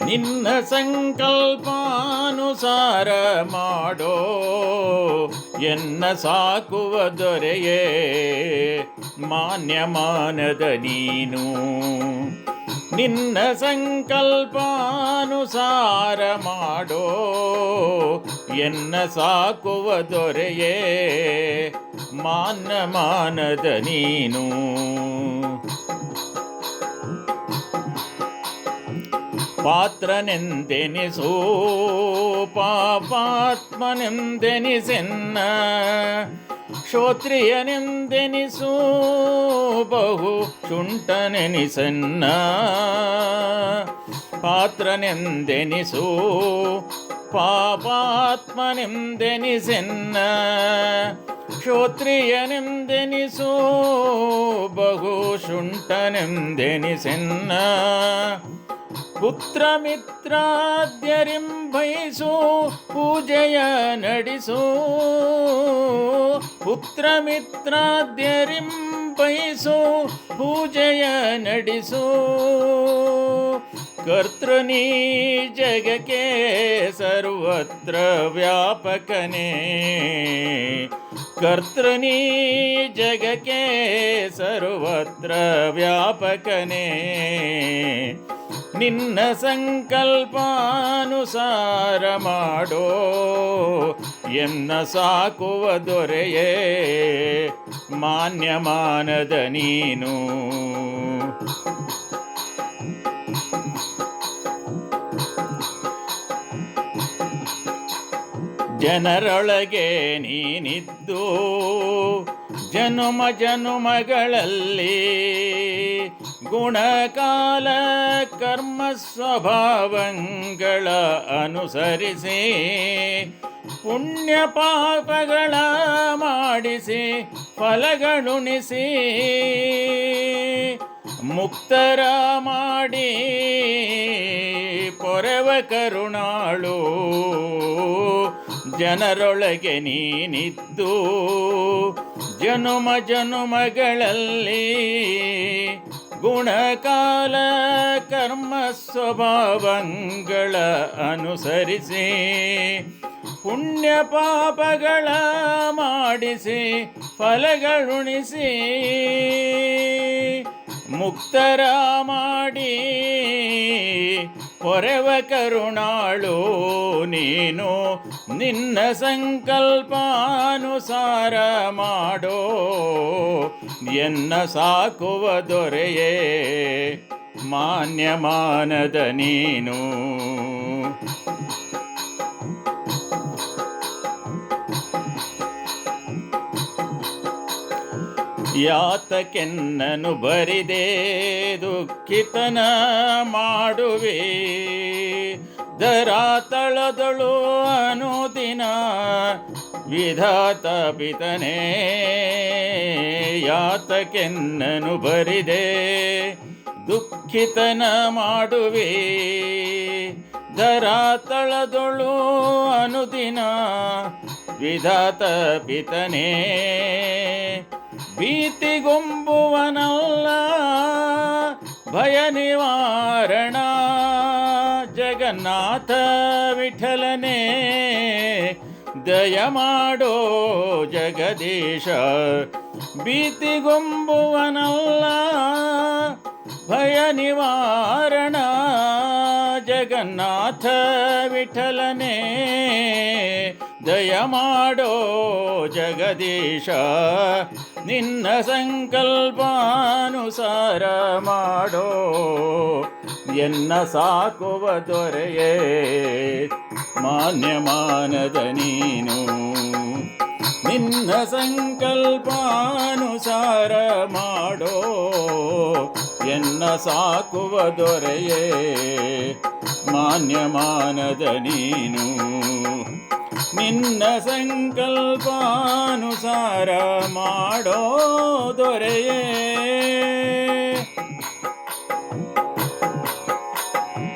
ನಿನ್ನ ಸಂಕಲ್ಪಾನುಸಾರ ಮಾಡೋ ಎನ್ನ ಸಾಕುವ ದೊರೆಯೇ ಮಾನ್ಯಮಾನದ ನೀನು. ನಿನ್ನ ಸಂಕಲ್ಪಾನುಸಾರ ಮಾಡೋ ಎನ್ನ ಸಾಕುವ ದೊರೆಯೇ ಮಾನ್ಯಮಾನದ ನೀನು. ಪಾತ್ರನೆಂದೆನಿಸೋ ಪಾಪಾತ್ಮನೆಂದೆನಿಸೆನ್ನ, ಶ್ರೋತ್ರಿಯನೆಂದೆನಿಸೋ ಬಹು ಶುಂಠನೆನಿಸೆನ್ನ. ಪಾತ್ರನೆಂದೆನಿಸೋ ಪಾಪಾತ್ಮನೆಂದೆನಿಸೆನ್ನ, ಶ್ರೋತ್ರಿಯನೆಂದೆನಿಸೋ ಬಹು ಶುಂಠನೆಂದೆನಿಸೆನ್ನ. ಪುತ್ರ ಮಿತ್ರಾದ್ಯರಿಂಬೈಸೋ ಪೂಜೆಯ ನಡೆಸೋ, ಪುತ್ರ ಮಿತ್ರಾದ್ಯರಿಂಬೈಸೋ ಪೂಜೆಯ ನಡೆಸೋ. ಕರ್ತೃನೀ ಜಗಕ್ಕೆ ಸರ್ವತ್ರ ವ್ಯಾಪಕನೇ, ಕರ್ತೃನೀ ಜಗಕ್ಕೆ ಸರ್ವತ್ರ ವ್ಯಾಪಕನೇ. ನಿನ್ನ ಸಂಕಲ್ಪಾನುಸಾರ ಮಾಡೋ ಎನ್ನ ಸಾಕುವ ದೊರೆಯೇ ಮಾನ್ಯಮಾನದ ನೀನು. ಜನರೊಳಗೆ ನೀನಿದ್ದು ಜನುಮ ಜನುಮಗಳಲ್ಲಿ, ಗುಣಕಾಲ ಕರ್ಮ ಸ್ವಭಾವಗಳ ಅನುಸರಿಸಿ, ಪುಣ್ಯ ಪಾಪಗಳ ಮಾಡಿಸಿ ಫಲಗಳುಣಿಸಿ, ಮುಕ್ತರ ಮಾಡಿ ಪೊರೆವ ಕರುಣಾಳು. ಜನರೊಳಗೆ ನೀನಿದ್ದು ಜನುಮ ಜನುಮಗಳಲ್ಲಿ, ಗುಣಕಾಲ ಕರ್ಮ ಸ್ವಭಾವಗಳ ಅನುಸರಿಸಿ, ಪುಣ್ಯ ಪಾಪಗಳ ಮಾಡಿಸಿ ಫಲಗಳುಣಿಸಿ, ಮುಕ್ತರ ಮಾಡಿ ಪೊರೆವ ಕರುಣಾಳು ನೀನು. ನಿನ್ನ ಸಂಕಲ್ಪಾನುಸಾರ ಮಾಡೋ ಎನ್ನ ಸಾಕುವ ದೊರೆಯೇ ಮಾನ್ಯಮಾನದ ನೀನು. ಯಾತಕೆನ್ನನು ಬರಿದೆ ದುಃಖಿತನ ಮಾಡುವೆ, ಧರಾತಳದಳು ಅನುದಿನ ವಿಧಾತ ಪಿತನೇ. ಯಾತಕೆನ್ನನು ಬರಿದೆ ದುಃಖಿತನ ಮಾಡುವೆ, ಧರಾತಳದಳು ಅನುದಿನ ವಿಧಾತ ಪಿತನೇ. ಭೀತಿಗೊಂಬುವನಲ್ಲ ಭಯ ನಿವಾರಣ ಜಗನ್ನಾಥ ವಿಠಲನೇ. ದಯ ಮಾಡೋ ಜಗದೀಶ, ಭೀತಿಗೊಂಬುವನಲ್ಲ ಭಯ ನಿವಾರಣ ಜಗನ್ನಾಥ ವಿಠಲನೇ. ದಯ ಮಾಡೋ ಜಗದೀಶ, ನಿನ್ನ ಸಂಕಲ್ಪಾನುಸಾರ ಮಾಡೋ ಎನ್ನ ಸಾಕುವ ದೊರೆಯೇ ಮಾನ್ಯಮಾನದ ನೀನು. ನಿನ್ನ ಸಂಕಲ್ಪಾನುಸಾರ ಮಾಡೋ ಎನ್ನ ಸಾಕುವ ದೊರೆಯೇ ಮಾನ್ಯಮಾನದ ನೀನು. ನಿನ್ನ ಸಂಕಲ್ಪಾನುಸಾರ ಮಾಡೋ ದೊರೆಯೇ